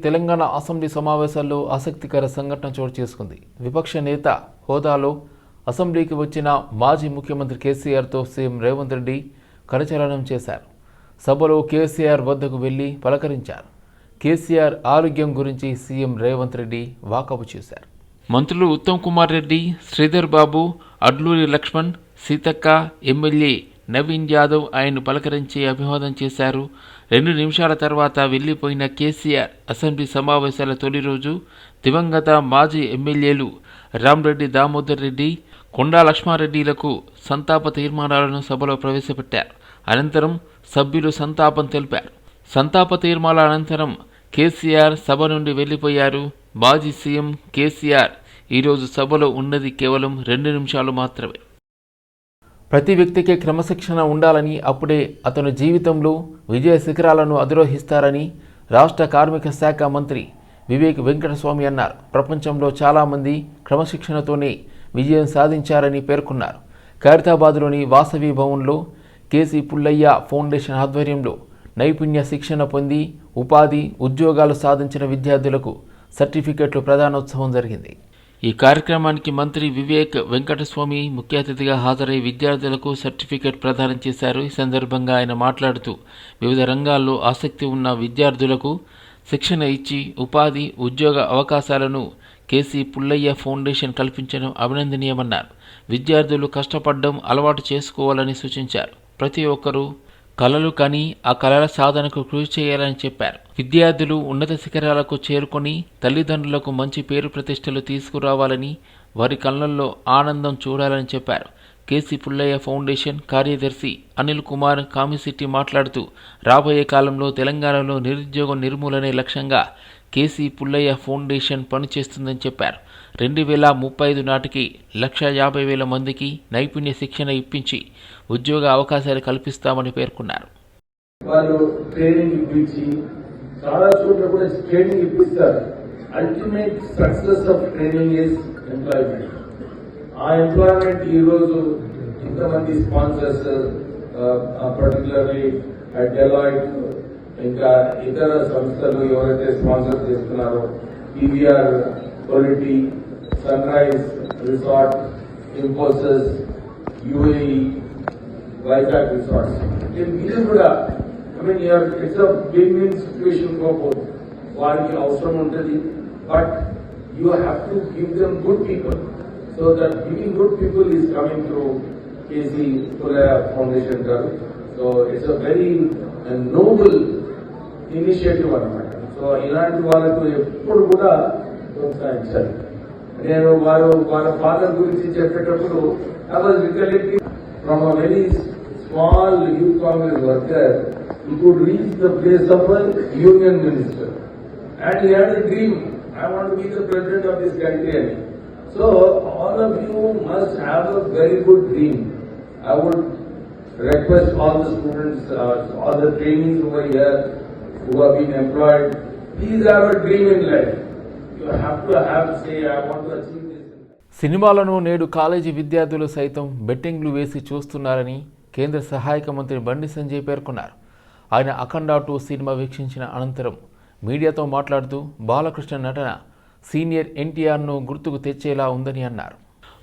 Telangana assembly సమావేశాల్లో ఆసక్తికర సంఘటన చోటు చేసుకుంది. విపక్ష నేత హోదాలో అసెంబ్లీకి వచ్చిన మాజీ ముఖ్యమంత్రి కేసీఆర్తో సీఎం రేవంత్ రెడ్డి కరచాలనం చేశారు. సభలో కేసీఆర్ వద్దకు వెళ్లి పలకరించారు. కేసీఆర్ ఆరోగ్యం గురించి సీఎం రేవంత్ రెడ్డి వాకబు చేశారు. మంత్రులు ఉత్తమ్ కుమార్ రెడ్డి, శ్రీధర్ బాబు, అడ్లూరి లక్ష్మణ్, సీతక్క, ఎమ్మెల్యే నవీన్ యాదవ్ ఆయన్ను పలకరించి అభివాదం చేశారు. 2 నిమిషాల తర్వాత వెళ్లిపోయిన కేసీఆర్ అసెంబ్లీ సమావేశాల తొలి రోజు దివంగత మాజీ ఎమ్మెల్యేలు రామ్రెడ్డి దామోదర్ రెడ్డి, కొండా లక్ష్మారెడ్డిలకు సంతాప తీర్మానాలను సభలో ప్రవేశపెట్టారు. అనంతరం సభ్యులు సంతాపం తెలిపారు. సంతాప తీర్మానాల అనంతరం కేసీఆర్ సభ నుండి వెళ్లిపోయారు. మాజీ సీఎం కేసీఆర్ ఈరోజు సభలో ఉన్నది కేవలం 2 నిమిషాలు మాత్రమే. ప్రతి వ్యక్తికి క్రమశిక్షణ ఉండాలని, అప్పుడే అతను జీవితంలో విజయ శిఖరాలను అధిరోహిస్తారని రాష్ట్ర కార్మిక శాఖ మంత్రి వివేక్ వెంకటస్వామి అన్నారు. ప్రపంచంలో చాలామంది క్రమశిక్షణతోనే విజయం సాధించారని పేర్కొన్నారు. ఖైరతాబాద్లోని వాసవి భవన్లో కేసీ పుల్లయ్య ఫౌండేషన్ ఆధ్వర్యంలో నైపుణ్య శిక్షణ పొంది ఉపాధి, ఉద్యోగాలు సాధించిన విద్యార్థులకు సర్టిఫికెట్లు ప్రదానోత్సవం జరిగింది. ఈ కార్యక్రమానికి మంత్రి వివేక్ వెంకటస్వామి ముఖ్య అతిథిగా హాజరై విద్యార్థులకు సర్టిఫికెట్ ప్రదానం చేశారు. ఈ సందర్భంగా ఆయన మాట్లాడుతూ వివిధ రంగాల్లో ఆసక్తి ఉన్న విద్యార్థులకు శిక్షణ ఇచ్చి ఉపాధి, ఉద్యోగ అవకాశాలను కేసీ పుల్లయ్య ఫౌండేషన్ కల్పించడం అభినందనీయమన్నారు. విద్యార్థులు కష్టపడడం అలవాటు చేసుకోవాలని సూచించారు. ప్రతి ఒక్కరూ కలలు కని ఆ కలల సాధనకు కృషి చేయాలని చెప్పారు. విద్యార్థులు ఉన్నత శిఖరాలకు చేరుకొని తల్లిదండ్రులకు మంచి పేరు ప్రతిష్టలు తీసుకురావాలని, వారి కళ్ళల్లో ఆనందం చూడాలని చెప్పారు. కేసీ పుల్లయ్య ఫౌండేషన్ కార్యదర్శి అనిల్ కుమార్ కామిశెట్టి మాట్లాడుతూ రాబోయే కాలంలో తెలంగాణలో నిరుద్యోగం నిర్మూలనే లక్ష్యంగా కేసీ పుల్లయ్య ఫౌండేషన్ పనిచేస్తుందని చెప్పారు. 2035 నాటికి 150,000 మందికి నైపుణ్య శిక్షణ ఇప్పించి ఉద్యోగ అవకాశాలు కల్పిస్తామని పేర్కొన్నారు. వాళ్ళు ట్రైనింగ్ ఇప్పించి చాలా చోట్ల కూడా ట్రైనింగ్ ఇప్పిస్తారు. Ultimate success of training is employment. ఆ ఎంప్లాయ్మెంట్ ఈ రోజు ఇంతమంది స్పాన్సర్స్, పర్టికులర్లీ డెలాయిట్ ఇంకా ఇతర సంస్థలు ఎవరైతే స్పాన్సర్ చేస్తున్నారో PVR Quality, Sun Rise Resort, Infosys, UAE, Vizag resorts, ఇది కూడా it's a win win situation for both. వారికి అవసరం ఉంటుంది, but you have to give them good people. So that giving good people is coming through KC Pullaiah foundation garu. So it's a very noble initiative అన్నమాట. సో ఇలాంటి వాళ్ళకు ఎప్పుడు కూడా ప్రోత్సహించాలి. నేను వాళ్ళ ఫాదర్ గురించి చెప్పేటప్పుడు I was recollecting from a very small youth Congress worker, he could reach the place of a union minister and he had a dream, I want to be the president of this country. So all of you must have a very good dream. I would request all the students, all the trainees over here who have been employed, please have a dream in life. You have to say, I want to achieve this. సినిమాలను నేడు college విద్యార్థులు సైతం బెట్టింగ్లు వేసి చూస్తున్నారని కేంద్ర సహాయక మంత్రి బండి సంజయ్ పేర్కొన్నారు. ఆయన అఖండ 2 సినిమా వీక్షించిన అనంతరం మీడియాతో మాట్లాడుతూ బాలకృష్ణ నటన సీనియర్ ఎన్టీఆర్ను గుర్తుకు తెచ్చేలా ఉందని అన్నారు.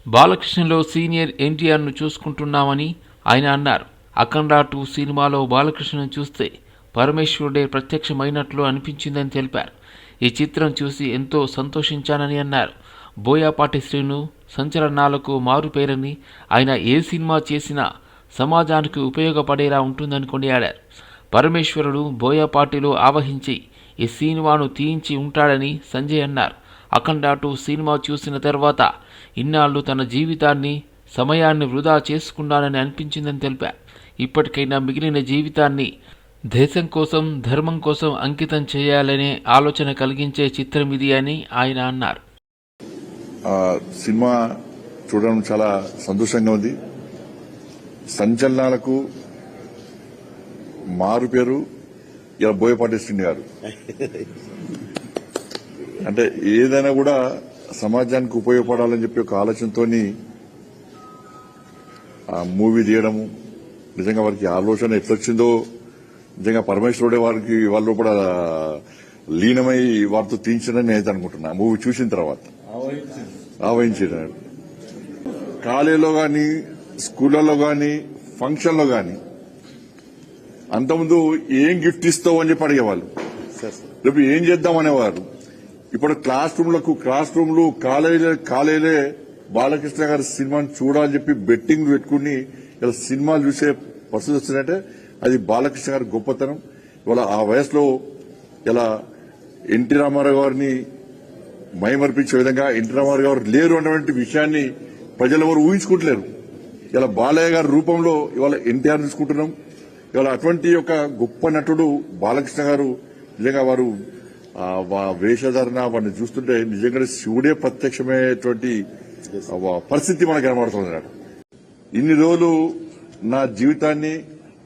బాలకృష్ణలో సీనియర్ ఎన్టీఆర్ను చూసుకుంటున్నామని ఆయన అన్నారు. అఖండ 2 సినిమాలో బాలకృష్ణను చూస్తే పరమేశ్వరుడే ప్రత్యక్షమైనట్లు అనిపించిందని తెలిపారు. ఈ చిత్రం చూసి ఎంతో సంతోషించానని అన్నారు. బోయపాటి శ్రీను సంచలనాలకు మారుపేరని, ఆయన ఏ సినిమా చేసినా సమాజానికి ఉపయోగపడేలా ఉంటుందని కొనియాడారు. పరమేశ్వరుడు బోయపాటిలో ఆవహించి ఈ సినిమాను తీయించి ఉంటాడని సంజయ్ అన్నారు. అఖండ 2 సినిమా చూసిన తర్వాత ఇన్నాళ్ళు తన జీవితాన్ని, సమయాన్ని వృధా చేసుకున్నానని అనిపించిందని తెలిపారు. ఇప్పటికైనా మిగిలిన జీవితాన్ని దేశం కోసం, ధర్మం కోసం అంకితం చేయాలనే ఆలోచన కలిగించే చిత్రం ఇది అని ఆయన అన్నారు. సినిమా చూడడం చాలా సంతోషంగా ఉంది. సంచలనాలకు మారు పేరు ఇలా బోయపాటి శ్రీని గారు. అంటే ఏదైనా కూడా సమాజానికి ఉపయోగపడాలని చెప్పి ఒక ఆలోచనతో మూవీ తీయడము, నిజంగా వారికి ఆలోచన ఎట్లొచ్చిందో నిజంగా పరమేశ్వరుడే వారికి వాళ్ళు కూడా లీనమై వారితో తీయించడని నేనైతే అనుకుంటున్నా మూవీ చూసిన తర్వాత. ఆవహించాడు కాలేజీలో గాని, స్కూళ్లలో గాని, ఫంక్షన్లో గాని అంతకుముందు ఏం గిఫ్ట్ ఇస్తావు అని చెప్పి అడిగేవాళ్ళు, రేపు ఏం చేద్దామనేవారు. ఇప్పుడు క్లాస్ రూమ్లు కాలేజీలే బాలకృష్ణ గారి సినిమాని చూడాలని చెప్పి బెట్టింగ్ పెట్టుకుని ఇలా సినిమాలు చూసే పరిస్థితి వచ్చిందంటే అది బాలకృష్ణ గారి గొప్పతనం. ఇవాళ ఆ వయసులో ఇలా ఎన్టీ రామారావు గారిని మైమర్పించే విధంగా ఎన్టీ రామారావు గారు లేరు అన్నటువంటి విషయాన్ని ప్రజలు ఎవరు ఊహించుకుంటలేరు. ఇలా బాలయ్య గారి రూపంలో ఇవాళ ఎన్టీఆర్ చూసుకుంటున్నాం. ఇవాళ అటువంటి ఒక గొప్ప నటుడు బాలకృష్ణ గారు. నిజంగా వారు వేషధారణ వారిని చూస్తుంటే నిజంగా శివుడే ప్రత్యక్షమైనటువంటి పరిస్థితి మనకు కనబడుతుంది. ఇన్ని రోజులు నా జీవితాన్ని,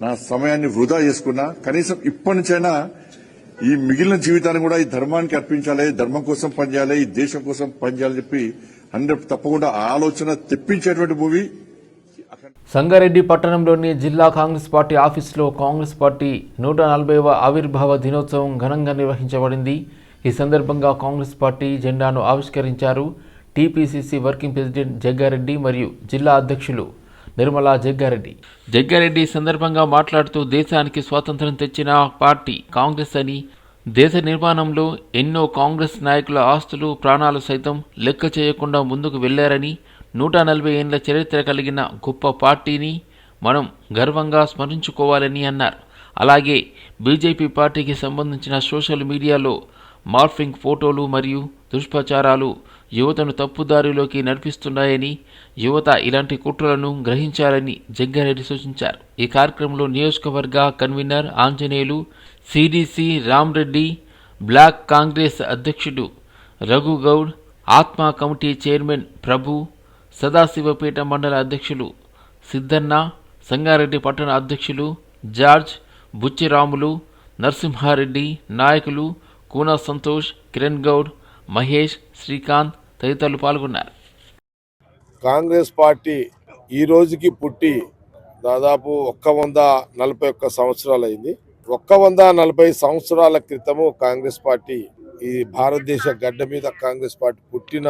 నా సమయాన్ని వృధా చేసుకున్నా, కనీసం ఇప్పటి నుంచైనా ఈ మిగిలిన జీవితాన్ని కూడా ఈ ధర్మానికి అర్పించాలి, ధర్మం కోసం పనిచేయాలి, ఈ దేశం కోసం పనిచేయాలని చెప్పి 100 తప్పకుండా ఆలోచన తెప్పించేటువంటి మూవీ. సంగారెడ్డి పట్టణంలోని జిల్లా కాంగ్రెస్ పార్టీ ఆఫీసులో కాంగ్రెస్ పార్టీ 140వ ఆవిర్భావ దినోత్సవం ఘనంగా నిర్వహించబడింది. ఈ సందర్భంగా కాంగ్రెస్ పార్టీ జెండాను ఆవిష్కరించారు టీపీసీసీ వర్కింగ్ ప్రెసిడెంట్ జగ్గారెడ్డి మరియు జిల్లా అధ్యక్షులు నిర్మలా జగ్గారెడ్డి సందర్భంగా మాట్లాడుతూ దేశానికి స్వాతంత్ర్యం తెచ్చిన పార్టీ కాంగ్రెస్ అని, దేశ నిర్మాణంలో ఎన్నో కాంగ్రెస్ నాయకుల ఆస్తులు, ప్రాణాలు సైతం లెక్క చేయకుండా ముందుకు వెళ్లారని, 140 ఏళ్ల చరిత్ర కలిగిన గొప్ప పార్టీని మనం గర్వంగా స్మరించుకోవాలని అన్నారు. అలాగే బీజేపీ పార్టీకి సంబంధించిన సోషల్ మీడియాలో మార్ఫింగ్ ఫోటోలు మరియు దుష్ప్రచారాలు యువతను తప్పుదారిలోకి నడిపిస్తున్నాయని, యువత ఇలాంటి కుట్రలను గ్రహించాలని జగ్గారెడ్డి సూచించారు. ఈ కార్యక్రమంలో నియోజకవర్గ convener Anjaneyulu, CDC Ramreddy, block Congress అధ్యక్షుడు రఘుగౌడ్, ఆత్మ కమిటీ చైర్మన్ ప్రభు, సదాశివపేట మండల అధ్యక్షులు సిద్ధన్న, సంగారెడ్డి పట్టణ అధ్యక్షులు జార్జ్, బుచ్చిరాములు, నరసింహారెడ్డి, నాయకులు కూన సంతోష్, కిరణ్ గౌడ్, మహేష్, శ్రీకాంత్ తదితరులు పాల్గొన్నారు. కాంగ్రెస్ పార్టీ ఈ రోజుకి పుట్టి దాదాపు 141 సంవత్సరాలు అయింది. 140 సంవత్సరాల క్రితము కాంగ్రెస్ పార్టీ ఈ భారతదేశ గడ్డ మీద కాంగ్రెస్ పార్టీ పుట్టిన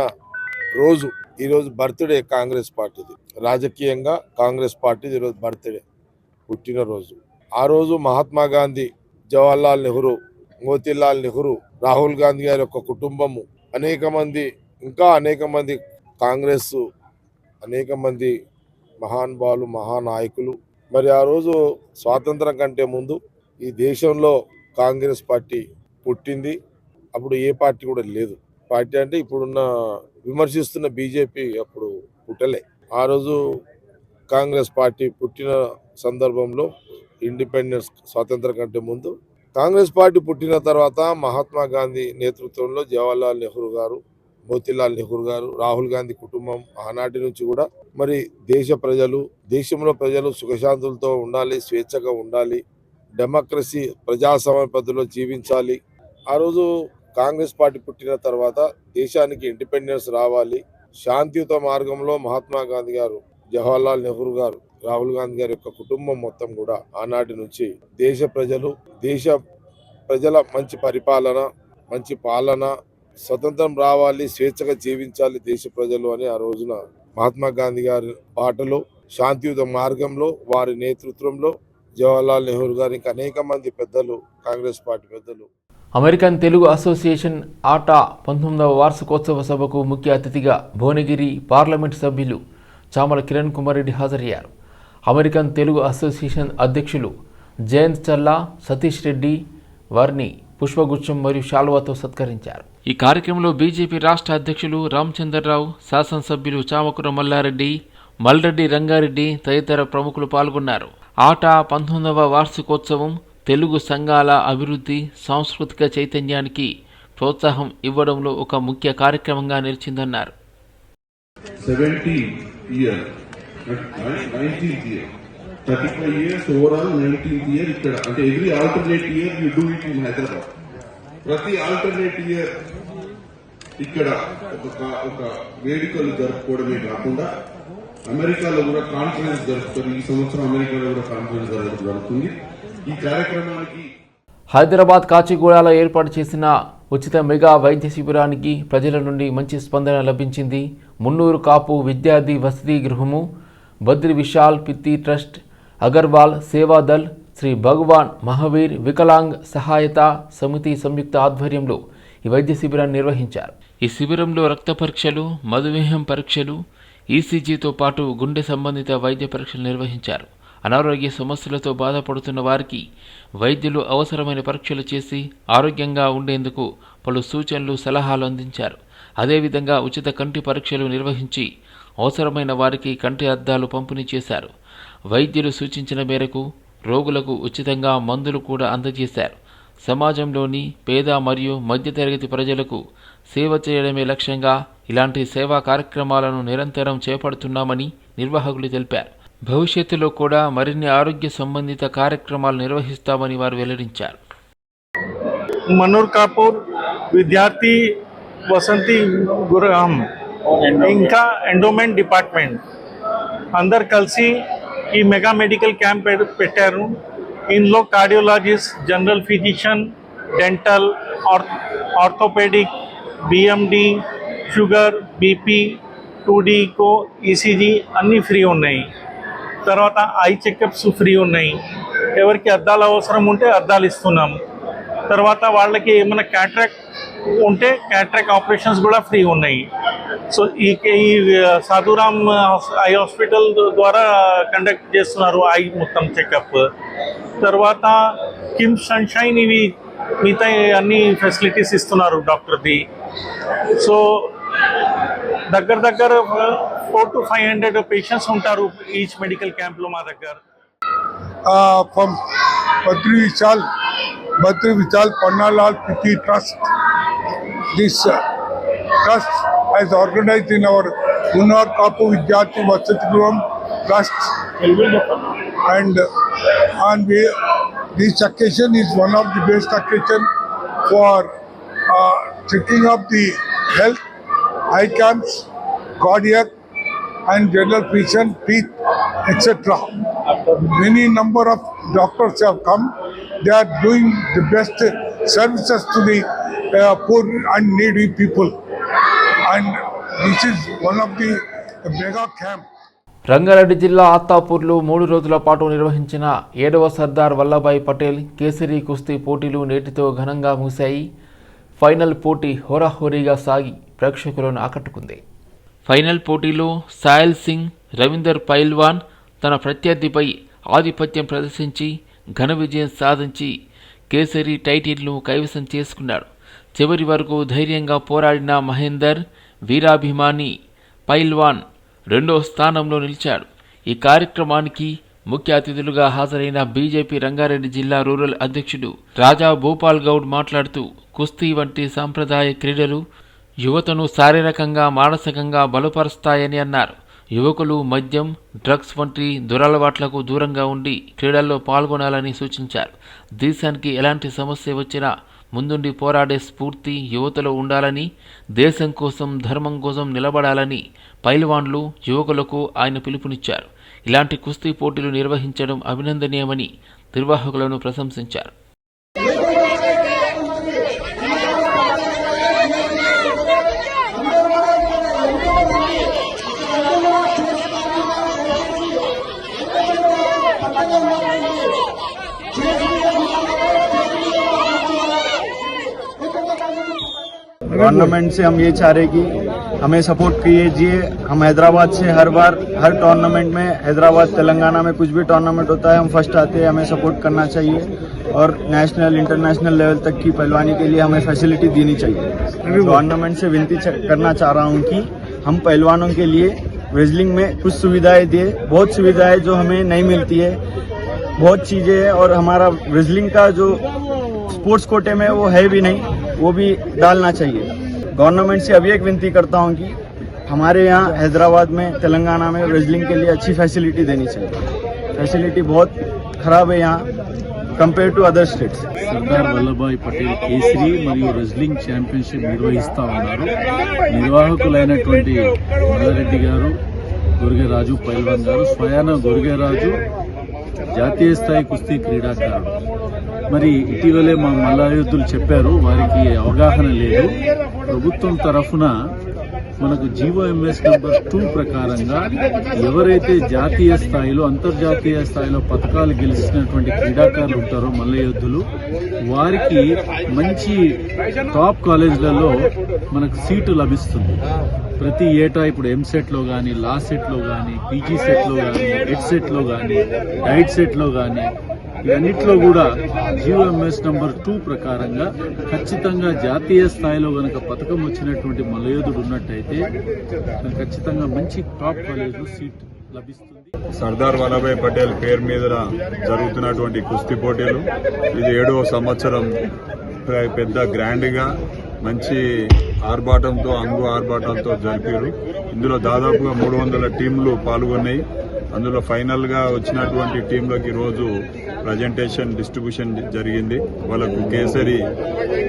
రోజు. ఈ రోజు బర్త్డే కాంగ్రెస్ పార్టీది. రాజకీయంగా కాంగ్రెస్ పార్టీది ఈరోజు బర్త్డే, పుట్టినరోజు. ఆ రోజు మహాత్మా గాంధీ, జవహర్లాల్ నెహ్రూ, మోతీలాల్ నెహ్రూ, రాహుల్ గాంధీ గారి యొక్క కుటుంబము, అనేక మంది కాంగ్రెస్, అనేక మంది మహానుభావులు, మహానాయకులు. మరి ఆ రోజు స్వాతంత్రం కంటే ముందు ఈ దేశంలో కాంగ్రెస్ పార్టీ పుట్టింది. అప్పుడు ఏ పార్టీ కూడా లేదు. పార్టీ అంటే ఇప్పుడున్న విమర్శిస్తున్న బీజేపీ అప్పుడు పుట్టలే. ఆ రోజు కాంగ్రెస్ పార్టీ పుట్టిన సందర్భంలో ఇండిపెండెన్స్, స్వాతంత్రం కంటే ముందు కాంగ్రెస్ పార్టీ పుట్టిన తర్వాత మహాత్మా గాంధీ నేతృత్వంలో జవహర్లాల్ నెహ్రూ గారు, మోతీలాల్ నెహ్రూ గారు, రాహుల్ గాంధీ కుటుంబం ఆనాటి నుంచి కూడా మరి దేశంలో ప్రజలు సుఖశాంతులతో ఉండాలి, స్వేచ్ఛగా ఉండాలి, డెమోక్రసీ ప్రజాస్వామ్య పద్ధతిలో జీవించాలి. ఆ రోజు కాంగ్రెస్ పార్టీ పుట్టిన తర్వాత దేశానికి ఇండిపెండెన్స్ రావాలి, శాంతియుత మార్గంలో మహాత్మా గాంధీ గారు, జవహర్లాల్ నెహ్రూ గారు, రాహుల్ గాంధీ గారి యొక్క కుటుంబం మొత్తం కూడా ఆనాటి నుంచి దేశ ప్రజల మంచి పరిపాలన, మంచి పాలన, స్వతంత్రం రావాలి, స్వేచ్ఛగా జీవించాలి దేశ ప్రజలు అని ఆ రోజున మహాత్మా గాంధీ గారి బాటలో, శాంతియుత మార్గంలో, వారి నేతృత్వంలో జవహర్లాల్ నెహ్రూ గారు, ఇంకా అనేక మంది పెద్దలు, కాంగ్రెస్ పార్టీ పెద్దలు. అమెరికన్ తెలుగు అసోసియేషన్ ఆటా 19వ వార్షికోత్సవ సభకు ముఖ్య అతిథిగా భువనగిరి పార్లమెంటు సభ్యులు చామల కిరణ్ కుమార్ రెడ్డి హాజరయ్యారు. అమెరికన్ తెలుగు అసోసియేషన్ అధ్యక్షులు జయంత్ చల్లా, సతీష్ రెడ్డి వారిని పుష్పగుచ్చం మరియు శాలువాతో సత్కరించారు. ఈ కార్యక్రమంలో బీజేపీ రాష్ట్ర అధ్యక్షులు రామచంద్రరావు, శాసనసభ్యులు చామకుర మల్లారెడ్డి, మల్రెడ్డి రంగారెడ్డి తదితర ప్రముఖులు పాల్గొన్నారు. ఆటా 19వ వార్షికోత్సవం తెలుగు సంఘాల అభివృద్ధి, సాంస్కృతిక చైతన్యానికి ప్రోత్సాహం ఇవ్వడంలో ఒక ముఖ్య కార్యక్రమంగా నిలిచిందన్నారు. 19th year, 35 years overall, 19th year ఇక్కడ అంటే every alternate year you do it in Hyderabad. ప్రతి ఆల్టర్నేట్ ఇయర్ ఇక్కడ ఒక వేడుకలు జరుపుకోవడమే కాకుండా అమెరికాలో కూడా కాన్ఫరెన్స్ జరుపుతారు. ఈ సంవత్సరం అమెరికాలో కూడా కాన్ఫరెన్స్ జరుగుతుంది. ఈ కార్యక్రమానికి హైదరాబాద్ కాచిగూడలో ఏర్పాటు చేసిన ఉచిత మెగా వైద్య శిబిరానికి ప్రజల నుండి మంచి స్పందన లభించింది. మున్నూరు కాపు విద్యార్థి వసతి గృహము, బద్రి విశాల్ పిత్తి ట్రస్ట్, అగర్వాల్ సేవాదల్, శ్రీ భగవాన్ మహావీర్ వికలాంగ్ సహాయత సమితి సంయుక్త ఆధ్వర్యంలో ఈ వైద్య శిబిరాన్ని నిర్వహించారు. ఈ శిబిరంలో రక్త పరీక్షలు, మధుమేహం పరీక్షలు, ఈసీజీతో పాటు గుండె సంబంధిత వైద్య పరీక్షలు నిర్వహించారు. అనారోగ్య సమస్యలతో బాధపడుతున్న వారికి వైద్యులు అవసరమైన పరీక్షలు చేసి ఆరోగ్యంగా ఉండేందుకు పలు సూచనలు, సలహాలు అందించారు. అదేవిధంగా ఉచిత కంటి పరీక్షలు నిర్వహించి అవసరమైన వారికి కంటి అద్దాలు పంపిణీ చేశారు. వైద్యులు సూచించిన మేరకు రోగులకు ఉచితంగా మందులు కూడా అందజేశారు. సమాజంలోని పేద మరియు మధ్యతరగతి ప్రజలకు సేవ చేయడమే లక్ష్యంగా ఇలాంటి సేవా కార్యక్రమాలను నిరంతరం చేపడుతున్నామని నిర్వాహకులు తెలిపారు. భవిష్యత్తులో కూడా మరిన్ని ఆరోగ్య సంబంధిత కార్యక్రమాలు నిర్వహిస్తామని వారు వెల్లడించారు. मनोर कापूर विद्यार्थी वसंती गुरहम ఇంకా ఎండోమెంట్ డిపార్ట్మెంట్ అందరు కలిసి ఈ మెగా మెడికల్ క్యాంప్ పెట్టారు. ఇందులో cardiologist, general physician, dental, orthopaedic, BMD, sugar, BP, 2D echo, ECG అన్నీ ఫ్రీ ఉన్నాయి. తర్వాత ఐ చెకప్స్ ఫ్రీ ఉన్నాయి. ఎవరికి అద్దాలు అవసరం ఉంటే అద్దాలు ఇస్తున్నాము. తర్వాత వాళ్ళకి ఏమైనా క్యాట్రాక్ట్ ఉంటే క్యాట్రాక్ట్ ఆపరేషన్స్ కూడా ఫ్రీ ఉన్నాయి. సో ఈ సాధురామ్ ఐ హాస్పిటల్ ద్వారా కండక్ట్ చేస్తున్నారు ఐ మొత్తం చెకప్. తర్వాత కిమ్స్ సన్షైన్ ఇవి మిగతా అన్ని ఫెసిలిటీస్ ఇస్తున్నారు డాక్టర్ది. సో దగ్గర 400 to 500 పేషెంట్స్ ఉంటారు ఈచ్ మెడికల్ క్యాంప్లో మా దగ్గర. From Badri Vishal Pannalal Pitti Trust. This trust has organized in our Munnar Kapu Vidyarthi Vasati Graham Trust, and this occasion is one of the best occasion for checking up the health, eye camps, cardiac and general physician, teeth, etc. Many number of doctors have come. They are doing the best services to the poor and needy people, and this is one of the mega camp. Rangareddy జిల్లా ఆత్తాపూర్లో 3 రోజుల పాటు నిర్వహించిన 7వ సర్దార్ వల్లభాయ్ పటేల్ కేసరి కుస్తీ పోటీలు నేటితో ఘనంగా ముగిశాయి. ఫైనల్ పోటీ హోరాహోరీగా సాగి ప్రేక్షకులను ఆకట్టుకుంది. ఫైనల్ పోటీలో సాయల్ సింగ్ రవీందర్ పైల్వాన్ తన ప్రత్యర్థిపై ఆధిపత్యం ప్రదర్శించి ఘన విజయం సాధించి కేసరి టైటిల్ను కైవసం చేసుకున్నాడు. చివరి వరకు ధైర్యంగా పోరాడిన మహేందర్ వీరాభిమాని పైల్వాన్ 2వ స్థానంలో నిలిచాడు. ఈ కార్యక్రమానికి ముఖ్య అతిథులుగా హాజరైన బీజేపీ రంగారెడ్డి జిల్లా రూరల్ అధ్యక్షుడు రాజా భూపాల్ గౌడ్ మాట్లాడుతూ కుస్తీ వంటి సాంప్రదాయ క్రీడలు యువతను శారీరకంగా, మానసికంగా బలపరుస్తాయని అన్నారు. యువకులు మద్యం, డ్రగ్స్ వంటి దురలవాట్లకు దూరంగా ఉండి క్రీడల్లో పాల్గొనాలని సూచించారు. దేశానికి ఎలాంటి సమస్య వచ్చినా ముందుండి పోరాడే స్ఫూర్తి యువతలో ఉండాలని, దేశం కోసం, ధర్మం కోసం నిలబడాలని పైల్వాన్లు, యువకులకు ఆయన పిలుపునిచ్చారు. ఇలాంటి కుస్తీ పోటీలు నిర్వహించడం అభినందనీయమని నిర్వాహకులను ప్రశంసించారు. गवर्नमेंट से हम ये चाह रहे कि हमें सपोर्ट कीजिए. हम हैदराबाद से हर बार हर टूर्नामेंट में, हैदराबाद तेलंगाना में कुछ भी टूर्नामेंट होता है हम फर्स्ट आते हैं. हमें सपोर्ट करना चाहिए और नेशनल इंटरनेशनल लेवल तक की पहलवानी के लिए हमें फैसिलिटी देनी चाहिए. गवर्नमेंट से विनती करना चाह रहा हूँ कि हम पहलवानों के लिए रेसलिंग में कुछ सुविधाएं दिए. बहुत सुविधाएं जो हमें नहीं मिलती है, बहुत चीज़ें हैं. और हमारा रेसलिंग का जो स्पोर्ट्स कोटे में वो है भी नहीं, वो भी डालना चाहिए. गवर्नमेंट से अभी एक विनती करता हूँ कि हमारे यहाँ हैदराबाद में, तेलंगाना में रेसलिंग के लिए अच्छी फैसिलिटी देनी चाहिए. फैसिलिटी बहुत ख़राब है यहाँ compare to other states. Sardar Vallabhbhai Patel kesari మరియు రెజ్లింగ్ ఛాంపియన్షిప్ నిర్వహిస్తా ఉన్నారు. నిర్వాహకులైనటువంటి మల్లారెడ్డి గారు, గొరిగేరాజు పైల్వాన్ గారు, స్వయాన గొరిగేరాజు జాతీయ స్థాయి కుస్తీ క్రీడాకారుడు. మరి ఇటీవలే మా మల్లాయోధులు చెప్పారు, వారికి అవగాహన లేదు. ప్రభుత్వం తరఫున మనకు GOMS నెంబర్ 2 ప్రకారంగా ఎవరైతే జాతీయ స్థాయిలో అంతర్జాతీయ స్థాయిలో పథకాలు గెలిచినటువంటి క్రీడాకారులు ఉంటారో మల్లయోధులు, వారికి మంచి టాప్ కాలేజీలలో మనకు సీటు లభిస్తుంది. ప్రతి ఏటా ఇప్పుడు ఎంసెట్లో కానీ, లా సెట్లో కానీ, PG సెట్లో కానీ, ఎడ్ సెట్లో కానీ, డైట్ సెట్లో కానీ ఇవన్నిట్లో కూడా GOMS నెంబర్ 2 ప్రకారంగా ఖచ్చితంగా జాతీయ స్థాయిలో గనక పథకం వచ్చినటువంటి మల్లయోధుడు ఉన్నట్టయితే ఖచ్చితంగా మంచి టాప్ కాలేజీలో సీట్ లభిస్తుంది. సర్దార్ వల్లభాయ్ పటేల్ పేరు మీద జరుగుతున్నటువంటి కుస్తీ పోటీలు ఇది 7వ సంవత్సరం పెద్ద గ్రాండ్ గా మంచి ఆర్భాటంతో ఆర్భాటంతో జరిపారు. ఇందులో దాదాపుగా 300 టీంలు పాల్గొన్నాయి. అందులో ఫైనల్ గా వచ్చినటువంటి టీంలకి రోజు ప్రజెంటేషన్ డిస్ట్రిబ్యూషన్ జరిగింది. వాళ్ళకు కేసరి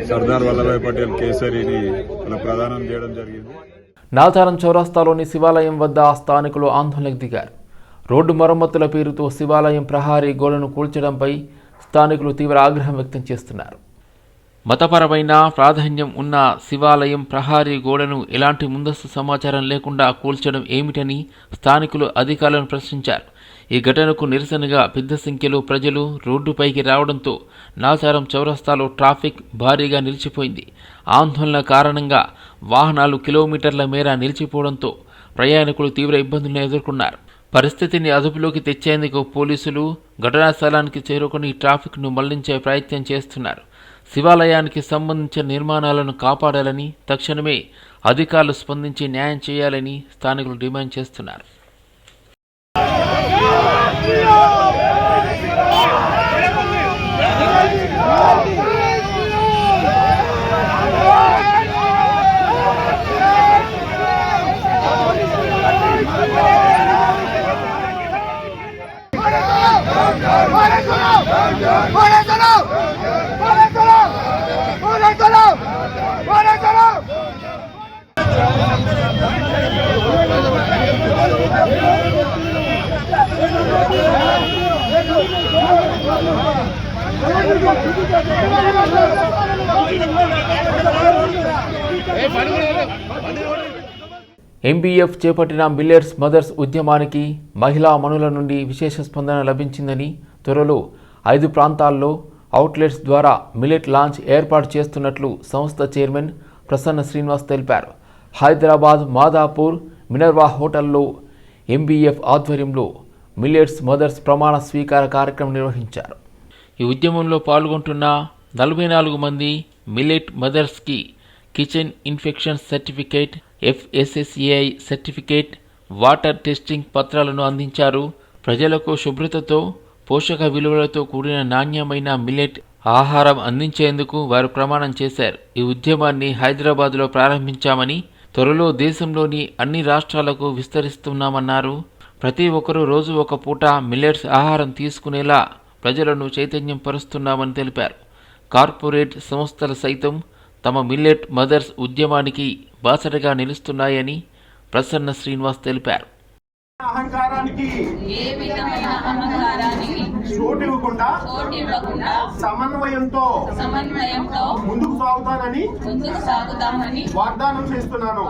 సర్దార్ వల్లభాయ్ పటేల్ కేసరిని వాళ్ళ ప్రదానం చేయడం జరిగింది. నాచారం చౌరస్తాలోని శివాలయం వద్ద స్థానికులు ఆందోళనకు దిగారు. రోడ్డు మరమ్మతుల పేరుతో శివాలయం ప్రహారీ గోడను కూల్చడంపై స్థానికులు తీవ్ర ఆగ్రహం వ్యక్తం చేస్తున్నారు. మతపరమైన ప్రాధాన్యం ఉన్న శివాలయం ప్రహారీ గోడను ఎలాంటి ముందస్తు సమాచారం లేకుండా కూల్చడం ఏమిటని స్థానికులు అధికారులను ప్రశ్నించారు. ఈ ఘటనకు నిరసనగా పెద్ద సంఖ్యలో ప్రజలు రోడ్డుపైకి రావడంతో నాచారం చౌరస్తాలో ట్రాఫిక్ భారీగా నిలిచిపోయింది. ఆందోళన కారణంగా వాహనాలు కిలోమీటర్ల మేర నిలిచిపోవడంతో ప్రయాణికులు తీవ్ర ఇబ్బందులను ఎదుర్కొన్నారు. పరిస్థితిని అదుపులోకి తెచ్చేందుకు పోలీసులు ఘటనా స్థలానికి చేరుకుని ట్రాఫిక్ను మళ్లించే ప్రయత్నం చేస్తున్నారు. శివాలయానికి సంబంధించిన నిర్మాణాలను కాపాడాలని, తక్షణమే అధికారులు స్పందించి న్యాయం చేయాలని స్థానికులు డిమాండ్ చేస్తున్నారు. MBF చేపట్టిన మిల్లెట్స్ మదర్స్ ఉద్యమానికి మహిళా మనుల నుండి విశేష స్పందన లభించిందని, త్వరలో 5 ప్రాంతాల్లో అవుట్లెట్స్ ద్వారా మిల్లెట్ లాంచ్ ఏర్పాటు చేస్తున్నట్లు సంస్థ చైర్మన్ ప్రసన్న శ్రీనివాస్ తెలిపారు. హైదరాబాద్ మాదాపూర్ మినర్వా హోటల్లో MBF ఆధ్వర్యంలో మిల్లెట్స్ మదర్స్ ప్రమాణ స్వీకార కార్యక్రమం నిర్వహించారు. ఈ ఉద్యమంలో పాల్గొంటున్న 44 మంది మిల్లెట్ మదర్స్కి kitchen inspection certificate, FSSAI certificate, water testing పత్రాలను అందించారు. ప్రజలకు శుభ్రతతో, పోషక విలువలతో కూడిన నాణ్యమైన మిల్లెట్ ఆహారం అందించేందుకు వారు ప్రమాణం చేశారు. ఈ ఉద్యమాన్ని హైదరాబాద్లో ప్రారంభించామని, త్వరలో దేశంలోని అన్ని రాష్ట్రాలకు విస్తరిస్తున్నామన్నారు. ప్రతి ఒక్కరూ రోజు ఒక పూట మిల్లెట్స్ ఆహారం తీసుకునేలా ప్రజలను చైతన్యం పరుస్తున్నామని తెలిపారు. కార్పొరేట్ సంస్థలు సైతం తమ మిల్లెట్ మదర్స్ ఉద్యమానికి బాసటగా నిలుస్తున్నాయని ప్రసన్న శ్రీనివాస్ తెలిపారు. అహంకారానికి ఏ విధమైన అహంకారానికి చోటు ఇవ్వకుండా సమన్వయంతో ముందుకు సాగుతానని వాగ్దానం చేస్తున్నాను.